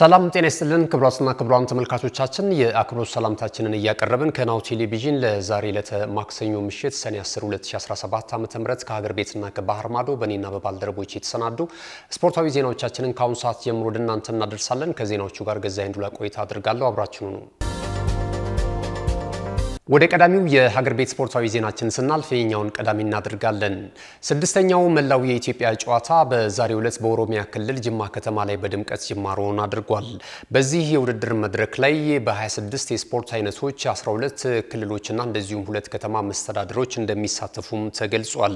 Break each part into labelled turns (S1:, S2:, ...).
S1: ሰላም ጤና ይስጥልን ክቡራትና ክቡራን ተመልካቾቻችን የአክብሮት ሰላምታችንን እያቀረብን ከናሁ ቴሌቪዥን ለዛሬ ለማክሰኞ ምሽት ሰኔ 10 2017 ዓ.ም ከሀገር ቤትና ከባህር ማዶ በኔና በባልደረቦች የተሰናዱ ስፖርታዊ ዜናዎቻችንን ከአሁን ሰዓት ጀምሮ ወደ እናንተ እናደርሳለን። ከዜናዎቹ ጋር ገዛኸኝ እንዱላ ቆይታ አድርጋለሁ። አብራችኑ ነው። ወደ ቀዳሚው የሀገር ቤት ስፖርታዊ ዜናችን ስናልፍ የኛውን ቀዳሚ እናደርጋለን። ስድስተኛው መላው የኢትዮጵያ ጨዋታ በዛሬው ዕለት በኦሮሚያ ክልል ጅማ ከተማ ላይ በድምቀት ጅማሮውን አድርጓል። በዚህ የውድድር መድረክ ላይ በ26 የስፖርት አይነቶች 12 ክልሎችና እንደዚሁም 2 ከተማ መስተዳድሮች እንደሚሳተፉም ተገልጿል።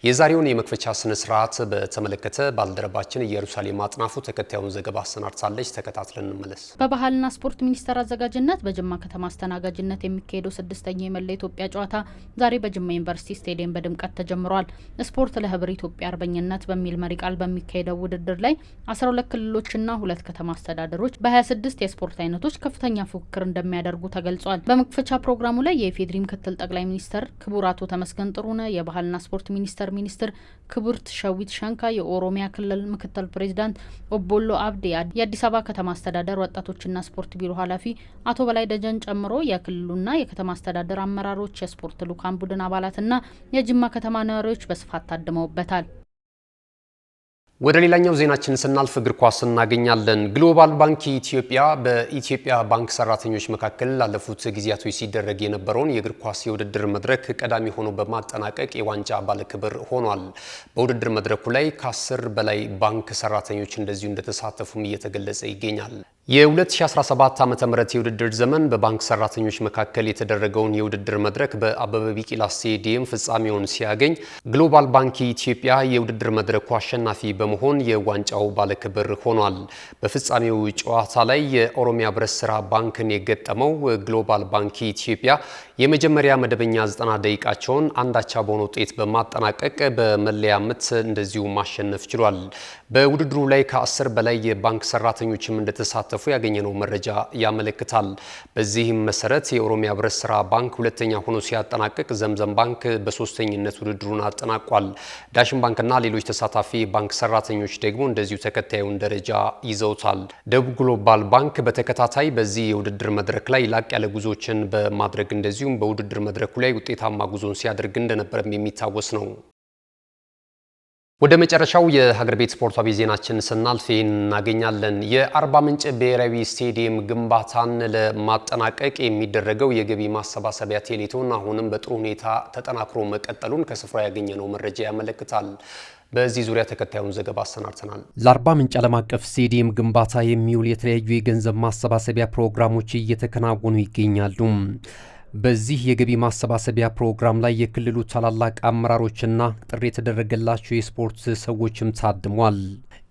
S1: የዛሬውን የመክፈቻ ስነ ስርዓት በተመለከተ ባልደረባችን ኢየሩሳሌም አጥናፉ ተከታዩን ዘገባ አሰናድታለች። ተከታትለን እንመለስ።
S2: በባህልና ስፖርት ሚኒስቴር አዘጋጅነት በጅማ ከተማ አስተናጋጅነት የሚካሄደው ስድስተኛው የመላ ኢትዮጵያ ጨዋታ ዛሬ በጅማ ዩኒቨርሲቲ ስቴዲየም በድምቀት ተጀምሯል። ስፖርት ለህብር ኢትዮጵያ አርበኝነት በሚል መሪ ቃል በሚካሄደው ውድድር ላይ 12 ክልሎችና 2 ከተማ አስተዳደሮች በ26 የስፖርት አይነቶች ከፍተኛ ፉክክር እንደሚያደርጉ ተገልጿል። በመክፈቻ ፕሮግራሙ ላይ የኢፌዴሪ ምክትል ጠቅላይ ሚኒስትር ክቡር አቶ ተመስገን ጥሩነህ፣ የባህልና ስፖርት ሚኒስትር ክቡርት ሸዊት ሸንካ፣ የኦሮሚያ ክልል ምክትል ፕሬዚዳንት ኦቦሎ አብዲ፣ የአዲስ አበባ ከተማ አስተዳደር ወጣቶችና ስፖርት ቢሮ ኃላፊ አቶ በላይ ደጀን ጨምሮ የክልሉና የከተማ አስተዳደር አመራሮች፣ የስፖርት ልኡካን ቡድን አባላትና የጅማ ከተማ ነዋሪዎች በስፋት ታድመውበታል።
S1: ወደ ሌላኛው ዜናችን ስናልፍ እግር ኳስ እናገኛለን። ግሎባል ባንክ ኢትዮጵያ በኢትዮጵያ ባንክ ሰራተኞች መካከል ላለፉት ጊዜያቶች ሲደረግ የነበረውን የእግር ኳስ የውድድር መድረክ ቀዳሚ ሆኖ በማጠናቀቅ የዋንጫ ባለክብር ሆኗል። በውድድር መድረኩ ላይ ከ10 በላይ ባንክ ሰራተኞች እንደዚሁ እንደተሳተፉም እየተገለጸ ይገኛል። የ2017 ዓ.ም የውድድር ዘመን በባንክ ሰራተኞች መካከል የተደረገውን የውድድር መድረክ በአበበ ቢቂላ ስቴዲየም ፍጻሜውን ሲያገኝ ግሎባል ባንክ ኢትዮጵያ የውድድር መድረኩ አሸናፊ በመሆን የዋንጫው ባለክብር ሆኗል። በፍጻሜው ጨዋታ ላይ የኦሮሚያ ህብረት ስራ ባንክን የገጠመው ግሎባል ባንክ ኢትዮጵያ የመጀመሪያ መደበኛ 90 ደቂቃቸውን አንዳቻ በሆነ ውጤት በማጠናቀቅ በመለያ ምት እንደዚሁ ማሸነፍ ችሏል። በውድድሩ ላይ ከ10 በላይ የባንክ ሰራተኞችም እንደተሳተፉ ያገኘነው መረጃ ያመለክታል። በዚህም መሰረት የኦሮሚያ ህብረት ስራ ባንክ ሁለተኛ ሆኖ ሲያጠናቅቅ፣ ዘምዘም ባንክ በሶስተኝነት ውድድሩን አጠናቋል። ዳሽን ባንክና ሌሎች ተሳታፊ ባንክ ሰራተኞች ደግሞ እንደዚሁ ተከታዩን ደረጃ ይዘውታል። ደቡብ ግሎባል ባንክ በተከታታይ በዚህ የውድድር መድረክ ላይ ላቅ ያለ ጉዞችን በማድረግ እንደዚሁም በውድድር መድረኩ ላይ ውጤታማ ጉዞን ሲያደርግ እንደነበረም የሚታወስ ነው። ወደ መጨረሻው የሀገር ቤት ስፖርታዊ ዜናችን ስናልፍ እናገኛለን። የአርባ ምንጭ ብሔራዊ ስቴዲየም ግንባታን ለማጠናቀቅ የሚደረገው የገቢ ማሰባሰቢያ ቴሌቶን አሁንም በጥሩ ሁኔታ ተጠናክሮ መቀጠሉን ከስፍራ ያገኘነው መረጃ ያመለክታል። በዚህ ዙሪያ ተከታዩን ዘገባ አሰናድተናል።
S3: ለአርባ ምንጭ ዓለም አቀፍ ስቴዲየም ግንባታ የሚውል የተለያዩ የገንዘብ ማሰባሰቢያ ፕሮግራሞች እየተከናወኑ ይገኛሉ። በዚህ የገቢ ማሰባሰቢያ ፕሮግራም ላይ የክልሉ ታላላቅ አመራሮችና ጥሪ የተደረገላቸው የስፖርት ሰዎችም ታድሟል።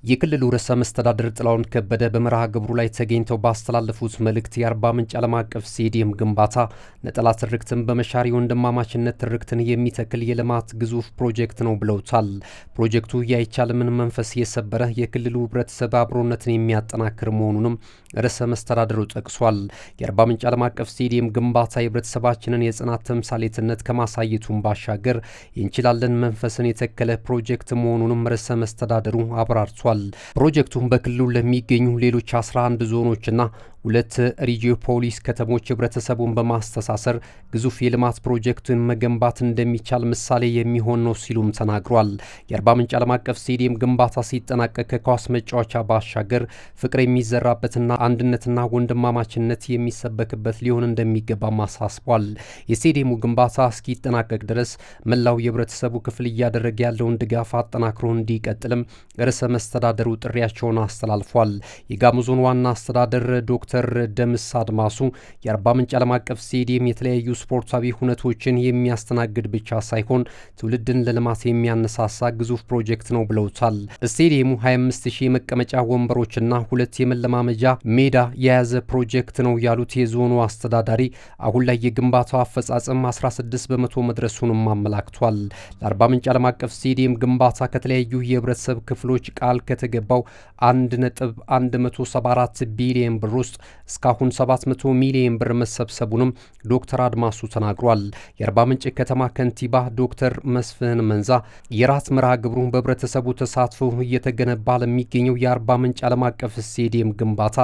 S3: የክልሉ ርዕሰ መስተዳድር ጥላሁን ከበደ በመርሃ ግብሩ ላይ ተገኝተው ባስተላለፉት መልእክት የአርባ ምንጭ ዓለም አቀፍ ስቴዲየም ግንባታ ነጠላ ትርክትን በመሻር የወንድማማችነት ትርክትን የሚተክል የልማት ግዙፍ ፕሮጀክት ነው ብለውታል። ፕሮጀክቱ የአይቻልምን መንፈስ የሰበረ የክልሉ ህብረተሰብ አብሮነትን የሚያጠናክር መሆኑንም ርዕሰ መስተዳድሩ ጠቅሷል። የአርባ ምንጭ ዓለም አቀፍ ስቴዲየም ግንባታ የህብረተሰባችንን የጽናት ተምሳሌትነት ከማሳየቱን ባሻገር የእንችላለን መንፈስን የተከለ ፕሮጀክት መሆኑንም ርዕሰ መስተዳድሩ አብራርቷል። ፕሮጀክቱም በክልሉ ለሚገኙ ሌሎች 11 ዞኖችና 2 ሪጂዮፖሊስ ከተሞች ህብረተሰቡን በማስተሳሰር ግዙፍ የልማት ፕሮጀክትን መገንባት እንደሚቻል ምሳሌ የሚሆን ነው ሲሉም ተናግሯል። የአርባ ምንጭ ዓለም አቀፍ ስቴዲየም ግንባታ ሲጠናቀቅ ከኳስ መጫወቻ ባሻገር ፍቅር የሚዘራበትና አንድነትና ወንድማማችነት የሚሰበክበት ሊሆን እንደሚገባም አሳስቧል። የስቴዲየሙ ግንባታ እስኪጠናቀቅ ድረስ መላው የህብረተሰቡ ክፍል እያደረገ ያለውን ድጋፍ አጠናክሮ እንዲቀጥልም ርዕሰ መስተዳደሩ ጥሪያቸውን አስተላልፏል። የጋሞ ዞን ዋና አስተዳደር ዶክተር ደምስ አድማሱ የአርባ ምንጭ ዓለም አቀፍ ስቴዲየም የተለያዩ ስፖርታዊ ሁነቶችን የሚያስተናግድ ብቻ ሳይሆን ትውልድን ለልማት የሚያነሳሳ ግዙፍ ፕሮጀክት ነው ብለውታል። ስቴዲየሙ 25000 የመቀመጫ ወንበሮችና 2 የመለማመጃ ሜዳ የያዘ ፕሮጀክት ነው ያሉት የዞኑ አስተዳዳሪ አሁን ላይ የግንባታው አፈጻጸም 16 በመቶ መድረሱንም አመላክቷል። ለአርባ ምንጭ ዓለም አቀፍ ስቴዲየም ግንባታ ከተለያዩ የህብረተሰብ ክፍሎች ቃል ከተገባው 1.174 ቢሊዮን ብር ውስጥ እስካሁን 700 ሚሊዮን ብር መሰብሰቡንም ዶክተር አድማሱ ተናግሯል። የአርባ ምንጭ ከተማ ከንቲባ ዶክተር መስፍን መንዛ የራት መርሃ ግብሩን በህብረተሰቡ ተሳትፎ እየተገነባ ለሚገኘው የአርባ ምንጭ ዓለም አቀፍ ስቴዲየም ግንባታ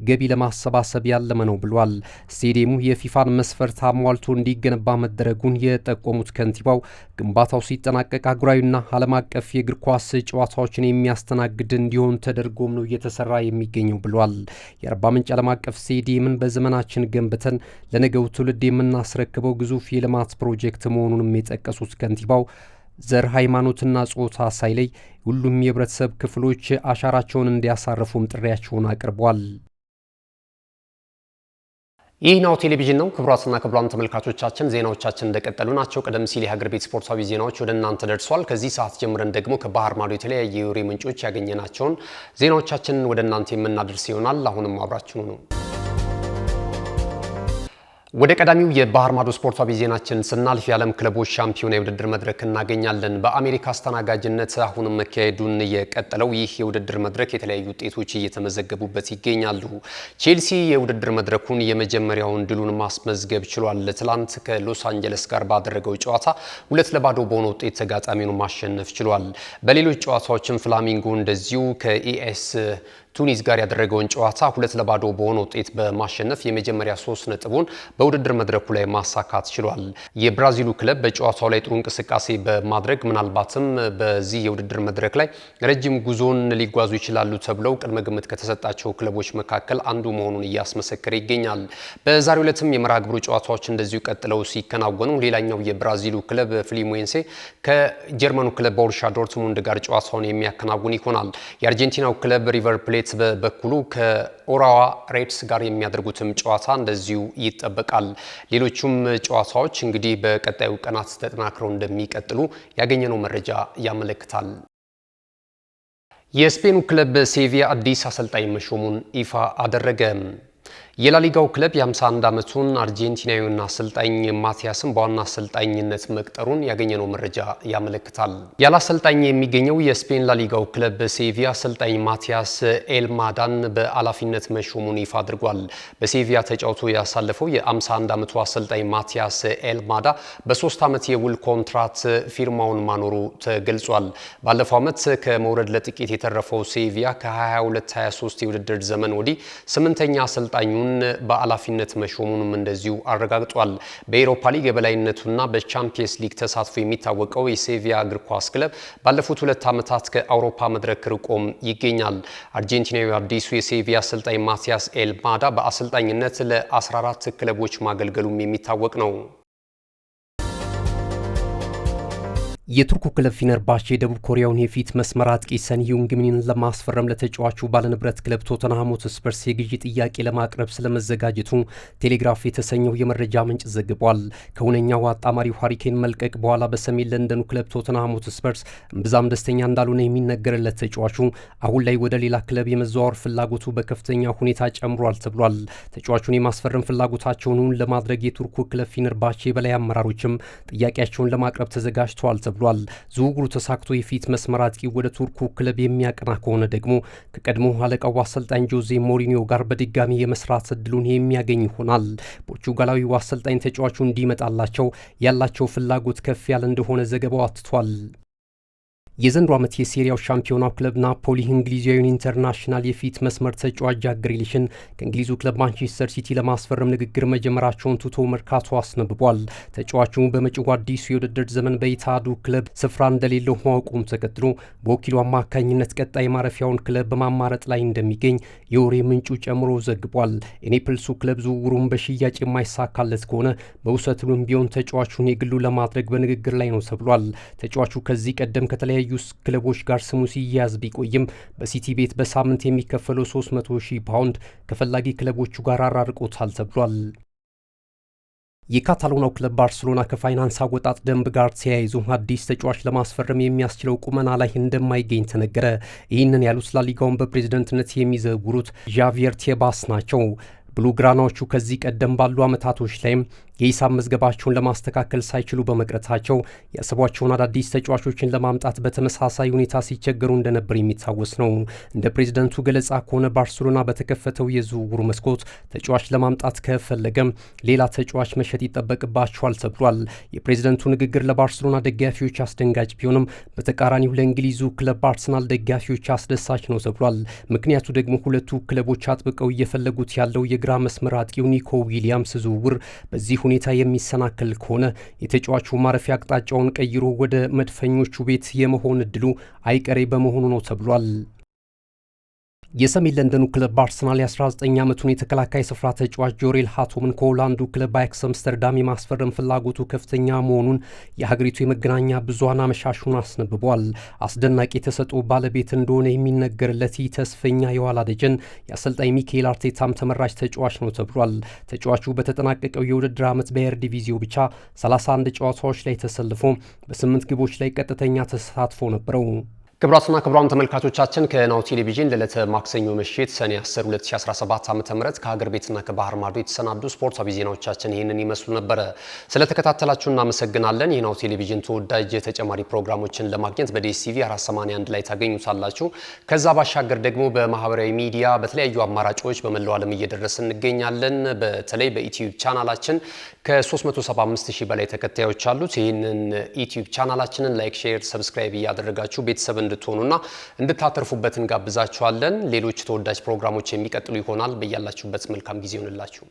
S3: ገቢ ለማሰባሰብ ያለመ ነው ብሏል። ስቴዲየሙ የፊፋን መስፈርት አሟልቶ እንዲገነባ መደረጉን የጠቆሙት ከንቲባው ግንባታው ሲጠናቀቅ አህጉራዊና ዓለም አቀፍ የእግር ኳስ ጨዋታዎችን የሚያስተናግድ እንዲሆን ተደርጎም ነው እየተሰራ የሚገኘው ብሏል። የአርባ ምንጭ ዓለም አቀፍ ስቴዲየምን በዘመናችን ገንብተን ለነገው ትውልድ የምናስረክበው ግዙፍ የልማት ፕሮጀክት መሆኑንም የጠቀሱት ከንቲባው ዘር፣ ሃይማኖትና ጾታ ሳይለይ ሁሉም የህብረተሰብ ክፍሎች አሻራቸውን እንዲያሳርፉም ጥሪያቸውን አቅርቧል።
S1: ይህ ናሁ ቴሌቪዥን ነው። ክቡራትና ክቡራን ተመልካቾቻችን ዜናዎቻችን እንደቀጠሉ ናቸው። ቀደም ሲል የሀገር ቤት ስፖርታዊ ዜናዎች ወደ እናንተ ደርሷል። ከዚህ ሰዓት ጀምረን ደግሞ ከባህር ማዶ የተለያዩ የወሬ ምንጮች ያገኘናቸውን ዜናዎቻችንን ወደ እናንተ የምናደርስ ይሆናል። አሁንም አብራችሁ ነው። ወደ ቀዳሚው የባህር ማዶ ስፖርታዊ ዜናችን ስናልፍ የዓለም ክለቦች ሻምፒዮና የውድድር መድረክ እናገኛለን። በአሜሪካ አስተናጋጅነት አሁንም መካሄዱን የቀጠለው ይህ የውድድር መድረክ የተለያዩ ውጤቶች እየተመዘገቡበት ይገኛሉ። ቼልሲ የውድድር መድረኩን የመጀመሪያውን ድሉን ማስመዝገብ ችሏል። ትላንት ከሎስ አንጀለስ ጋር ባደረገው ጨዋታ 2-0 በሆነ ውጤት ተጋጣሚውን ማሸነፍ ችሏል። በሌሎች ጨዋታዎችም ፍላሚንጎ እንደዚሁ ከኢኤስ ቱኒስ ጋር ያደረገውን ጨዋታ 2-0 በሆነ ውጤት በማሸነፍ የመጀመሪያ 3 ነጥቡን በውድድር መድረኩ ላይ ማሳካት ችሏል። የብራዚሉ ክለብ በጨዋታው ላይ ጥሩ እንቅስቃሴ በማድረግ ምናልባትም በዚህ የውድድር መድረክ ላይ ረጅም ጉዞን ሊጓዙ ይችላሉ ተብለው ቅድመ ግምት ከተሰጣቸው ክለቦች መካከል አንዱ መሆኑን እያስመሰከረ ይገኛል። በዛሬው ዕለትም የመርሃ ግብሩ ጨዋታዎች እንደዚሁ ቀጥለው ሲከናወኑ ሌላኛው የብራዚሉ ክለብ ፍሊሙዌንሴ ከጀርመኑ ክለብ ቦሩሲያ ዶርትሙንድ ጋር ጨዋታውን የሚያከናውን ይሆናል። የአርጀንቲናው ክለብ ሪቨር ፕሌት በበኩሉ ከኦራዋ ሬድስ ጋር የሚያደርጉትም ጨዋታ እንደዚሁ ይጠበቃል። ሌሎቹም ጨዋታዎች እንግዲህ በቀጣዩ ቀናት ተጠናክረው እንደሚቀጥሉ ያገኘነው መረጃ ያመለክታል። የስፔኑ ክለብ ሴቪያ አዲስ አሰልጣኝ መሾሙን ይፋ አደረገ። የላሊጋው ክለብ የ51 ዓመቱን አርጀንቲናዊውን አሰልጣኝ ማቲያስን በዋና አሰልጣኝነት መቅጠሩን ያገኘነው መረጃ ያመለክታል። ያለ አሰልጣኝ የሚገኘው የስፔን ላሊጋው ክለብ ሴቪያ አሰልጣኝ ማቲያስ ኤልማዳን በኃላፊነት መሾሙን ይፋ አድርጓል። በሴቪያ ተጫውቶ ያሳለፈው የ51 ዓመቱ አሰልጣኝ ማቲያስ ኤልማዳ በ3 ዓመት የውል ኮንትራት ፊርማውን ማኖሩ ተገልጿል። ባለፈው ዓመት ከመውረድ ለጥቂት የተረፈው ሴቪያ ከ22-23 የውድድር ዘመን ወዲህ 8ኛ አሰልጣኙን በኃላፊነት መሾሙንም እንደዚሁ አረጋግጧል። በኤሮፓ ሊግ የበላይነቱና በቻምፒየንስ ሊግ ተሳትፎ የሚታወቀው የሴቪያ እግር ኳስ ክለብ ባለፉት 2 ዓመታት ከአውሮፓ መድረክ ርቆም ይገኛል። አርጀንቲናዊ አዲሱ የሴቪያ አሰልጣኝ ማቲያስ ኤልማዳ በአሰልጣኝነት ለ14 ክለቦች ማገልገሉም የሚታወቅ ነው።
S3: የቱርኩ ክለብ ፊነርባቼ የደቡብ ኮሪያውን የፊት መስመር አጥቂ ሰን ሂዩንግሚንን ለማስፈረም ለተጫዋቹ ባለንብረት ክለብ ቶተንሃም ሆትስፐርስ የግዢ ጥያቄ ለማቅረብ ስለመዘጋጀቱ ቴሌግራፍ የተሰኘው የመረጃ ምንጭ ዘግቧል። ከሁነኛው አጣማሪው ሃሪኬን መልቀቅ በኋላ በሰሜን ለንደኑ ክለብ ቶተንሃም ሆትስፐርስ እምብዛም ደስተኛ እንዳልሆነ የሚነገርለት ተጫዋቹ አሁን ላይ ወደ ሌላ ክለብ የመዘዋወር ፍላጎቱ በከፍተኛ ሁኔታ ጨምሯል ተብሏል። ተጫዋቹን የማስፈረም ፍላጎታቸውን ለማድረግ የቱርኩ ክለብ ፊነርባቼ በላይ አመራሮችም ጥያቄያቸውን ለማቅረብ ተዘጋጅተዋል ብሏል። ዝውውሩ ተሳክቶ የፊት መስመር አጥቂ ወደ ቱርኩ ክለብ የሚያቀና ከሆነ ደግሞ ከቀድሞ አለቃው አሰልጣኝ ጆዜ ሞሪኒዮ ጋር በድጋሚ የመስራት እድሉን የሚያገኝ ይሆናል። ፖርቹጋላዊው አሰልጣኝ ተጫዋቹ እንዲመጣላቸው ያላቸው ፍላጎት ከፍ ያለ እንደሆነ ዘገባው አትቷል። የዘንድሮ ዓመት የሴሪያው ሻምፒዮናው ክለብ ናፖሊ እንግሊዛዊውን ኢንተርናሽናል የፊት መስመር ተጫዋች ጃክ ግሪሊሽን ከእንግሊዙ ክለብ ማንቸስተር ሲቲ ለማስፈረም ንግግር መጀመራቸውን ቱቶ መርካቶ አስነብቧል። ተጫዋቹ በመጪው አዲሱ የውድድር ዘመን በኢታዱ ክለብ ስፍራ እንደሌለው ማወቁም ተከትሎ በወኪሉ አማካኝነት ቀጣይ ማረፊያውን ክለብ በማማረጥ ላይ እንደሚገኝ የወሬ ምንጩ ጨምሮ ዘግቧል። የኔፕልሱ ክለብ ዝውውሩን በሽያጭ የማይሳካለት ከሆነ በውሰቱም ቢሆን ተጫዋቹን የግሉ ለማድረግ በንግግር ላይ ነው ተብሏል። ተጫዋቹ ከዚህ ቀደም ከተለያዩ ክለቦች ጋር ስሙ ሲያያዝ ቢቆይም በሲቲ ቤት በሳምንት የሚከፈለው 300,000 ፓውንድ ከፈላጊ ክለቦቹ ጋር አራርቆታል ተብሏል። የካታሎናው ክለብ ባርሴሎና ከፋይናንስ አወጣጥ ደንብ ጋር ተያይዞ አዲስ ተጫዋች ለማስፈረም የሚያስችለው ቁመና ላይ እንደማይገኝ ተነገረ። ይህንን ያሉት ላሊጋውን በፕሬዝደንትነት የሚዘውሩት ዣቪየር ቴባስ ናቸው። ብሉግራናዎቹ ከዚህ ቀደም ባሉ ዓመታቶች ላይም የሂሳብ መዝገባቸውን ለማስተካከል ሳይችሉ በመቅረታቸው ያሰቧቸውን አዳዲስ ተጫዋቾችን ለማምጣት በተመሳሳይ ሁኔታ ሲቸገሩ እንደነበር የሚታወስ ነው። እንደ ፕሬዝደንቱ ገለጻ ከሆነ ባርሴሎና በተከፈተው የዝውውሩ መስኮት ተጫዋች ለማምጣት ከፈለገም ሌላ ተጫዋች መሸጥ ይጠበቅባቸዋል ተብሏል። የፕሬዝደንቱ ንግግር ለባርሴሎና ደጋፊዎች አስደንጋጭ ቢሆንም በተቃራኒው ለእንግሊዙ ክለብ አርሰናል ደጋፊዎች አስደሳች ነው ተብሏል። ምክንያቱ ደግሞ ሁለቱ ክለቦች አጥብቀው እየፈለጉት ያለው የግራ መስመር አጥቂው ኒኮ ዊሊያምስ ዝውውር በዚህ ሁኔታ የሚሰናከል ከሆነ የተጫዋቹ ማረፊያ አቅጣጫውን ቀይሮ ወደ መድፈኞቹ ቤት የመሆን እድሉ አይቀሬ በመሆኑ ነው ተብሏል። የሰሜን ለንደኑ ክለብ አርሰናል የ19 ዓመቱን የተከላካይ ስፍራ ተጫዋች ጆሬል ሃቶምን ከሆላንዱ ክለብ አያክስ አምስተርዳም የማስፈረም ፍላጎቱ ከፍተኛ መሆኑን የሀገሪቱ የመገናኛ ብዙሃን አመሻሹን አስነብቧል። አስደናቂ የተሰጥኦ ባለቤት እንደሆነ የሚነገርለት ይህ ተስፈኛ የኋላ ደጀን የአሰልጣኝ ሚካኤል አርቴታም ተመራጭ ተጫዋች ነው ተብሏል። ተጫዋቹ በተጠናቀቀው የውድድር ዓመት በኤርዲቪዚዮ ብቻ 31 ጨዋታዎች ላይ ተሰልፎ በ8 ግቦች ላይ ቀጥተኛ ተሳትፎ ነበረው።
S1: ክቡራትና ክቡራን ተመልካቾቻችን ከናሁ ቴሌቪዥን ለዕለተ ማክሰኞ ምሽት ሰኔ 10 2017 ዓ.ም ከሀገር ቤትና ከባህር ማዶ የተሰናዱ ስፖርታዊ ዜናዎቻችን ይህንን ይመስሉ ነበር። ስለተከታተላችሁ እናመሰግናለን። የናሁ ቴሌቪዥን ተወዳጅ ተጨማሪ ፕሮግራሞችን ለማግኘት በዲኤስቲቪ 481 ላይ ታገኙታላችሁ። ከዛ ባሻገር ደግሞ በማህበራዊ ሚዲያ በተለያዩ አማራጮች በመላው ዓለም እየደረስን እንገኛለን። በተለይ በዩቲዩብ ቻናላችን ከ375000 በላይ ተከታዮች አሉት። ይህንን ዩቲዩብ ቻናላችንን ላይክ፣ ሼር፣ ሰብስክራይብ እያደረጋችሁ ቤተሰብ እንድትሆኑና እንድታተርፉበት እንጋብዛችኋለን። ሌሎች ተወዳጅ ፕሮግራሞች የሚቀጥሉ ይሆናል። በያላችሁበት መልካም ጊዜ ይሁንላችሁ።